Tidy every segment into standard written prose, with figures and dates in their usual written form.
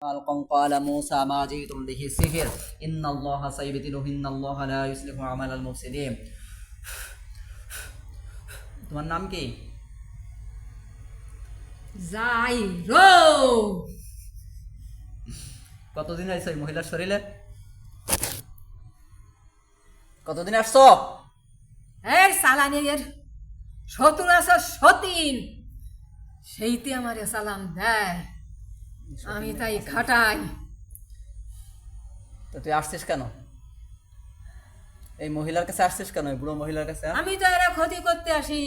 قال موسى ما جئتم به السحر إن الله سيبطله إن الله لا يصلح عمل المفسدين। তোমার নাম কি? যাইরো। কতদিন আইছো এই মহিলার শরীরে? কতদিন আসছো? এই সালানের শত্রু আছে সতীন, সেইতে আমারে সালাম দেয়, আমি তাই খাটাই। তো তুই আসছিস কেন? এই মহিলার কাছে আসছিস কেন? এই বুড়ো মহিলার কাছে আমি তো এরা ক্ষতি করতে আসি।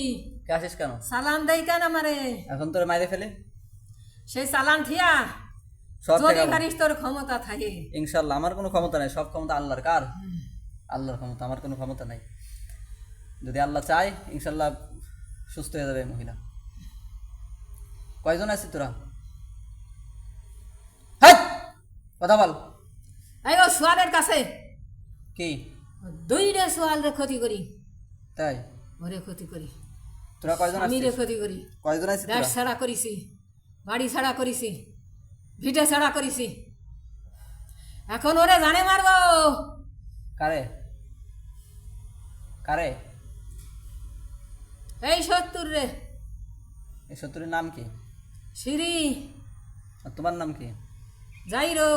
কে আসিস কেন? সালাম দেয় কেন আমারে? এখন তোর মাইরে ফেলে সেই সালাম ঠিয়া সব যদি থেকে পারিস তোর ক্ষমতা থাকে। ইনশাল্লাহ। আমার কোনো ক্ষমতা নাই, সব ক্ষমতা আল্লাহর। কার? আল্লাহর ক্ষমতা, আমার কোনো ক্ষমতা নাই। যদি আল্লাহ চায় ইনশাল্লাহ সুস্থ হয়ে যাবে এই মহিলা। কয়জন আছিস তোরা? হাই, কথা বল। এই ও সোয়ালের কাছে কি দুইটা সোয়ালের ক্ষতি করি, তাই? ওরে ক্ষতি করি, তোরা কয়জন আমি রে আছিস? ক্ষতি করি। কয়জন আছিস দেশ তোরা? ছাড়া করিছি, বাড়ি ছাড়া করিছি, ভিটে ছাড়া করিছি, এখন ওরে জানে মারবো। কারে কারে? এই ৭০ রে। এই শত্রুর নাম কি? সিঁড়ি আর তোমার নাম কি? যাইরো।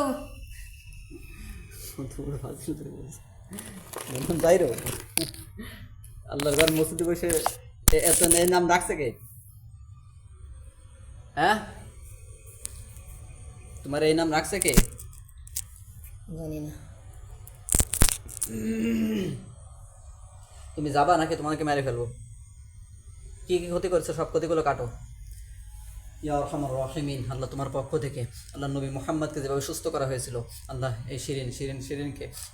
যাই রো। আল্লাহর ঘর মসজিদে বসে এত এই নাম রাখছে কে? হ্যাঁ, তোমার এই নাম রাখছে কে? জানি না। তুমি যাবা নাকি তোমাকে মেরে ফেলবো? কি কি ক্ষতি করছো সব ক্ষতিগুলো কাটো। ইয়া আরহামার রাহিমিন, আল্লাহ তোমার পক্ষ থেকে আল্লাহ নবী মুহাম্মদকে যেভাবে সুস্থ করা হয়েছিল, আল্লাহ এই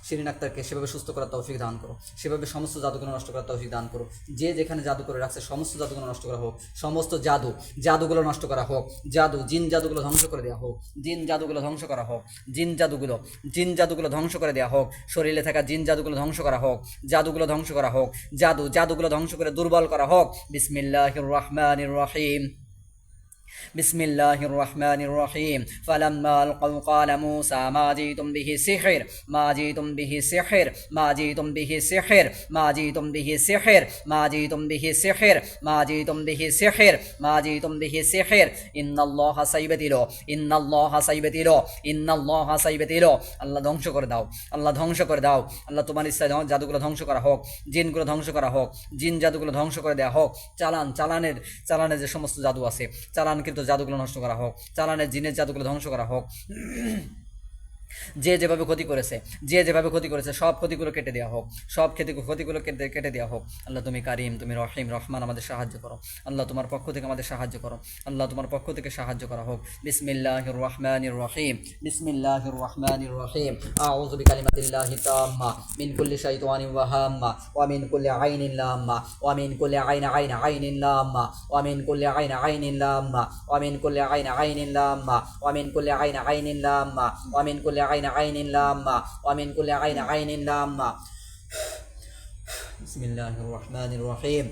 শিরিন আক্তারকে সেভাবে সুস্থ করার তৌফিক দান করো, সেভাবে সমস্ত জাদুগুলো নষ্ট করার তৌফিক দান করো। যে যেখানে জাদু করে রাখছে সমস্ত জাদুগুলো নষ্ট করা হোক, সমস্ত জাদুগুলো নষ্ট করা হোক, জিন জাদুগুলো ধ্বংস করে দেওয়া হোক, জিন জাদুগুলো ধ্বংস করা হোক, জিন জাদুগুলো ধ্বংস করে দেওয়া হোক, শরীরে থাকা জিন জাদুগুলো ধ্বংস করা হোক, জাদুগুলো ধ্বংস করা হোক, জাদুগুলো ধ্বংস করে দুর্বল করা হোক। বিসমিল্লাহির রহমানির রহিম। بسم الله الرحمن الرحيم فلما ألقوا قال موسى ما جئتم به سحر ما جئتم به سحر ما جئتم به سحر ما جئتم به سحر ما جئتم به سحر ما جئتم به سحر ما جئتم به سحر إن الله سيبطله إن الله سيبطله إن الله سيبطله। আল্লাহ ধ্বংস করে দাও, আল্লাহ ধ্বংস করে দাও, আল্লাহ তোমার ইচ্ছায় জাদুগুলো ধ্বংস করা হোক, জিনগুলো ধ্বংস করা হোক, জিন জাদুগুলো ধ্বংস করে দেওয়া হোক। চালানের যে সমস্ত জাদু আছে, চালানকৃত জাদুগুলো নষ্ট করা হোক, চালানের জিনের জাদুগুলো ধ্বংস করা হোক। যে যেভাবে ক্ষতি করেছে সব ক্ষতিগুলো কেটে দেওয়া হোক, সব ক্ষতিগুলো কেটে দেওয়া হোক। আল্লাহ তুমি কারিম, তুমি রহিম, রহমান, আমাদের সাহায্য করো। আল্লাহ তোমার পক্ষ থেকে আমাদের সাহায্য করো, আল্লাহ তোমার পক্ষ থেকে সাহায্য করা হোক। বিসমিল্লাহির রহমানির রহিম। বিসমিল্লাহির রহমানির রহিম। আউযু বিকালিমাতিল্লাহি তাম্মা মিন কুল্লি শাইতানিন ওয়া হাম্মা ওয়া মিন কুল্লি আইনিন লাম্মা ওয়া মিন কুল্লি আইনিন লাম্মা ওয়া মিন কুল্লি আইনিন লাম্মা ওয়া মিন কুল্লি আইনিন লাম্মা ওয়া মিন কুল্লি আইনিন লাম্মা ওয়া মিন কুল্লি عين لامة ومن كل عين لامة. بسم الله الرحمن الرحيم.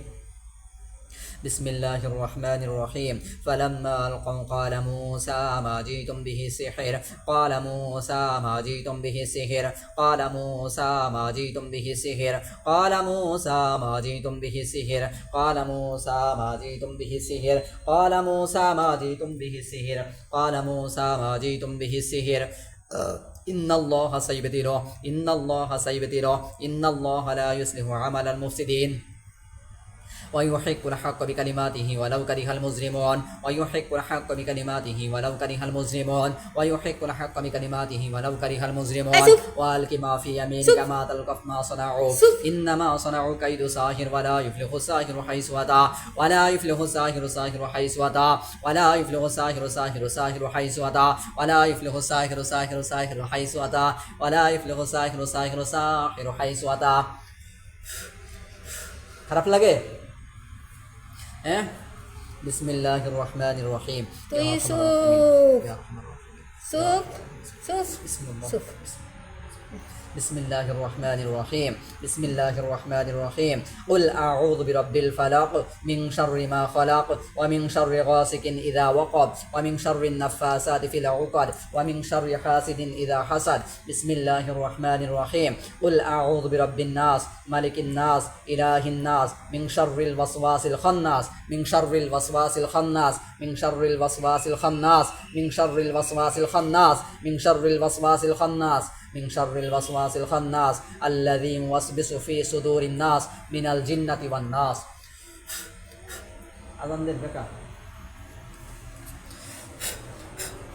بسم الله الرحمن الرحيم فلما ألقوا قال موسى ما جئتم به سحر قال موسى ما جئتم به سحر قال موسى ما جئتم به سحر قال موسى ما جئتم به سحر قال موسى ما جئتم به سحر قال موسى ما جئتم به سحر قال موسى ما جئتم به سحر إن الله سيبطله إن الله سيبطله إن الله لا يصلح عمل المفسدين ويحق الحق بكلماته ولو كره المجرمون ويحق الحق بكلماته ولو كره المجرمون ويحق الحق بكلماته ولو كره المجرمون والق ما في يمينك ما تلقف ما صنعوا إنما صنعوا كيد ساحر ولا يفلح الساحر حيث أتى ولا يفلح الساحر حيث أتى ولا يفلح الساحر حيث أتى ولا يفلح الساحر حيث أتى ولا يفلح الساحر حيث أتى। খারাপ লাগে? হ্যাঁ। বিসমিল্লাহির রহমানির রহিম। তুই সুপ সুপ সুপ সুপ بسم الله الرحمن الرحيم بسم الله الرحمن الرحيم قل أعوذ برب الفلق من شر ما خلق ومن شر غاسق إذا وقب ومن شر النفاثات في العقد ومن شر حاسد إذا حسد بسم الله الرحمن الرحيم قل أعوذ برب الناس ملك الناس إله الناس من شر الوسواس الخناس من شر الوسواس الخناس من شر الوسواس الخناس من شر الوسواس الخناس من شر الوسواس الخناس من شر الوسواس الخناس الذي يوسوس في صدور الناس من الجنة والناس أذن البكاء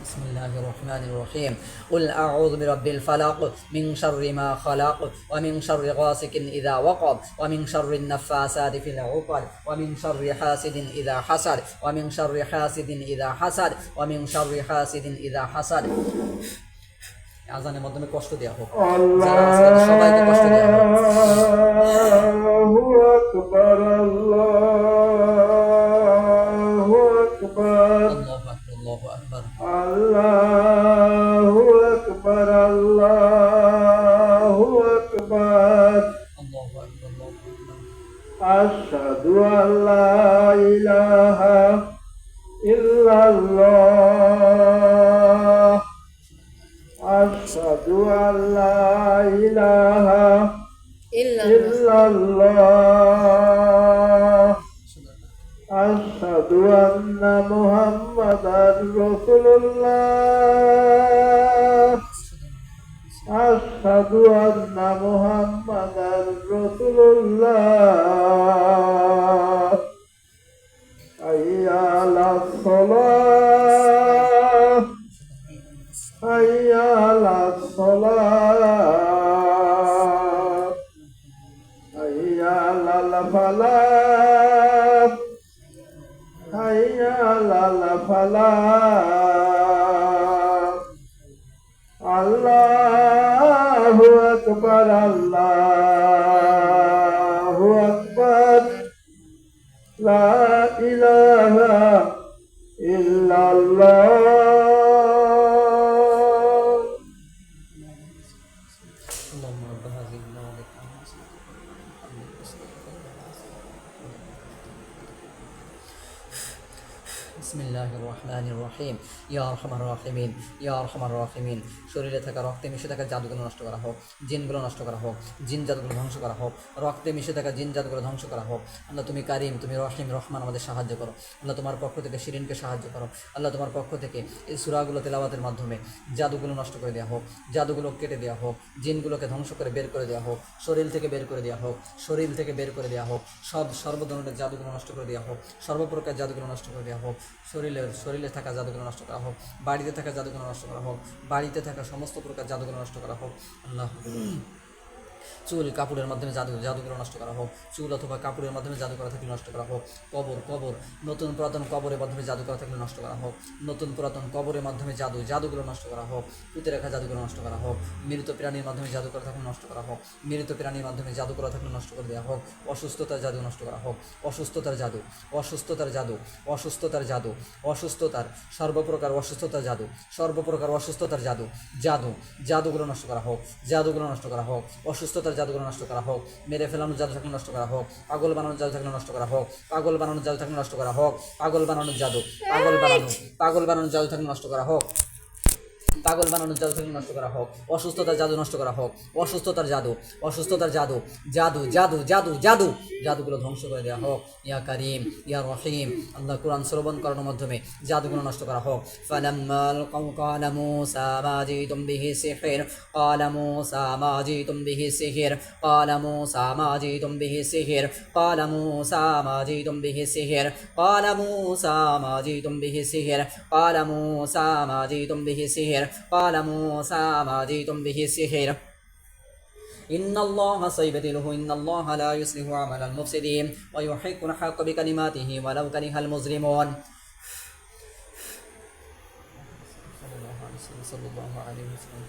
بسم الله الرحمن الرحيم قل أعوذ برب الفلق من شر ما خلق ومن شر غاسق إذا وقب ومن شر النفاثات في العقد ومن شر حاسد إذا حسد ومن شر حاسد إذا حسد ومن شر حاسد إذا حسد আজানের মাধ্যমে কষ্ট দেওয়া হোক যারা আছে তাদের সবাইকে কষ্ট দেওয়া হোক আল্লাহু আকবার আল্লাহু আকবার আল্লাহু আকবার আল্লাহু আকবার আল্লাহু আকবার আল্লাহু আকবার আল্লাহু আকবার আল্লাহু আকবার আশহাদু আল্লা ইলাহা ইল্লাল্লাহ أشهد أن لا إله إلا الله أشهد أن محمدا رسول الله أشهد أن محمدا رسول الله حي على الصلاة حي على الصلاة حي على الفلاح حي على الفلاح الله أكبر الله أكبر لا إله إلا الله اللهم رب هذه النار بسم الله الرحمن الرحيم يا أرحم الراحمين يا أرحم الراحمين শরীরে থাকা রক্তে মিশে থাকা জাদুগুলো নষ্ট করা হোক জিনগুলো নষ্ট করা হোক জিন জাদুগুলো ধ্বংস করা হোক রক্তে মিশে থাকা জিন জাদুগুলো ধ্বংস করা হোক আল্লাহ তুমি কারিম তুমি রহিম রহমান আমাদের সাহায্য করো আল্লাহ তোমার পক্ষ থেকে শিরিনকে সাহায্য করো আল্লাহ তোমার পক্ষ থেকে এই সূরাগুলো তেলাওয়াতের মাধ্যমে জাদুগুলো নষ্ট করে দেওয়া হোক জাদুগুলো কেটে দেওয়া হোক জিনগুলোকে ধ্বংস করে বের করে দেওয়া হোক শরীর থেকে বের করে দেওয়া হোক শরীর থেকে বের করে দেওয়া হোক সর্ব ধরনের জাদুগুলো নষ্ট করে দেওয়া হোক সর্বপ্রকার জাদুগুলো নষ্ট করে দেওয়া হোক শরীরে থাকা জাদুগুলো নষ্ট করা হোক বাড়িতে থাকা জাদুগুলো নষ্ট করা হোক বাড়িতে থাকা সমস্ত প্রকার জাদুগুলো নষ্ট করা হোক আল্লাহ চুল কাপড়ের মাধ্যমে জাদুগুলো নষ্ট করা হোক চুল অথবা কাপড়ের মাধ্যমে জাদু করা থাকলে নষ্ট করা হোক কবর নতুন পুরাতন কবরের মাধ্যমে জাদু করা থাকলে নষ্ট করা হোক নতুন পুরাতন কবরের মাধ্যমে জাদুগুলো নষ্ট করা হোক পুঁতে রাখা জাদুগুলো নষ্ট করা হোক মৃত প্রাণীর মাধ্যমে জাদু করা থাকলে নষ্ট করা হোক মৃত প্রাণীর মাধ্যমে জাদু করা থাকলে নষ্ট করে দেওয়া হোক অসুস্থতার জাদু নষ্ট করা হোক অসুস্থতার সর্বপ্রকার অসুস্থতার জাদুগুলো নষ্ট করা হোক অসুস্থতার জাদুগুলো নষ্ট করা হোক মেরে ফেলানোর জাদু থাকলে নষ্ট করা হোক পাগল বানানোর জাদু থাকলে নষ্ট করা হোক পাগল বানানোর জাদু থাকলে নষ্ট করা হোক পাগল বানানোর জাদু থাকলে নষ্ট করা হোক পাগল বানানোর জাদু থেকে নষ্ট করা হোক অসুস্থতার জাদু নষ্ট করা হোক অসুস্থতার জাদুগুলো ধ্বংস করে দেওয়া হোক ইয়া কারিম ইয়া রহিম আল্লাহ কোরআন শ্রবণ করানোর মাধ্যমে জাদুগুলো নষ্ট করা হোক ফালাম্মাল ক্বালা মূসা মা জিতুম বিহি সিহর ক্বালা মূসা মা জিতুম বিহি সিহর ক্বালা মূসা মা জিতুম বিহি সিহর ক্বালা মূসা মা জিতুম বিহি সিহর ক্বালা মূসা মা জিতুম বিহি সিহর ক্বালা মূসা মা জিতুম বিহি সিহর قال موسى ما جئتم به السحر إن الله سيبطله إن الله لا يصلح عمل المفسدين ويحق الحق بكلماته ولو كره المجرمون صلى الله عليه وسلم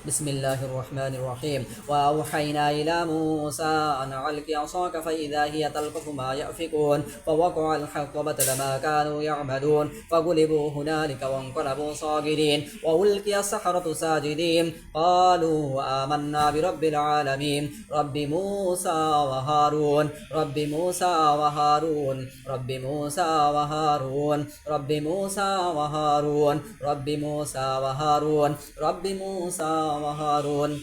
بسم الله الرحمن الرحيم وأوحينا إلى موسى أن ألق عصاك فإذا هي تلقف ما يأفكون فوقع الحق وبطل ما كانوا يعملون فغلبوا هنالك وانقلبوا صاغرين وألقي السحرة ساجدين قالوا آمنا برب العالمين رب موسى وهارون رب موسى وهارون رب موسى وهارون رب موسى وهارون رب موسى وهارون رب موسى وهارون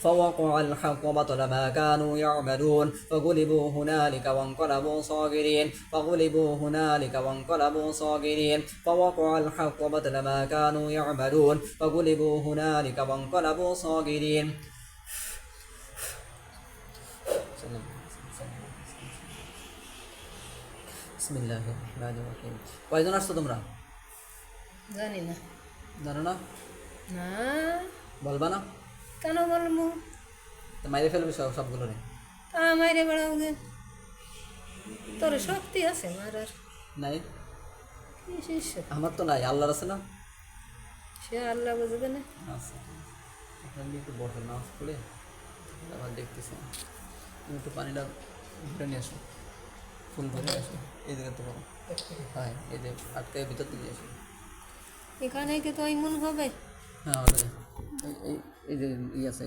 فوقع الحق وبطل ما كانوا يعملون فغلبوا هنالك وانقلبوا صاغرين فغلبوا هنالك وانقلبوا صاغرين فوقع الحق وبطل ما كانوا يعملون فغلبوا هنالك وانقلبوا صاغرين বিসমিল্লাহির রহমানির রহিম। কয়জন আসছো তোমরা? জানি না। জানো না? না, বলবা না? কেন বলবো? তো মাইরে ফেলবি সবগুলো রে। তা মাইরে বেড়াও গে, তোর শক্তি আছে মারার? নাই, কি শিষ্য? আমার তো নাই, আল্লাহর আছে না? সে আল্লাহ বুঝবে না। আচ্ছা, আপনার একটু বসে নামাজ পড়ে আবার দেখতেছি। তুমি একটু পানিটা ভরে নিয়ে আসো, ফুল ভরে আসো, এই দিকে তো করো। হ্যাঁ, এই যে আটকে ভিতর দিকে আসো। এখানে কি তো এমন হবে? হ্যাঁ, এই যে আছে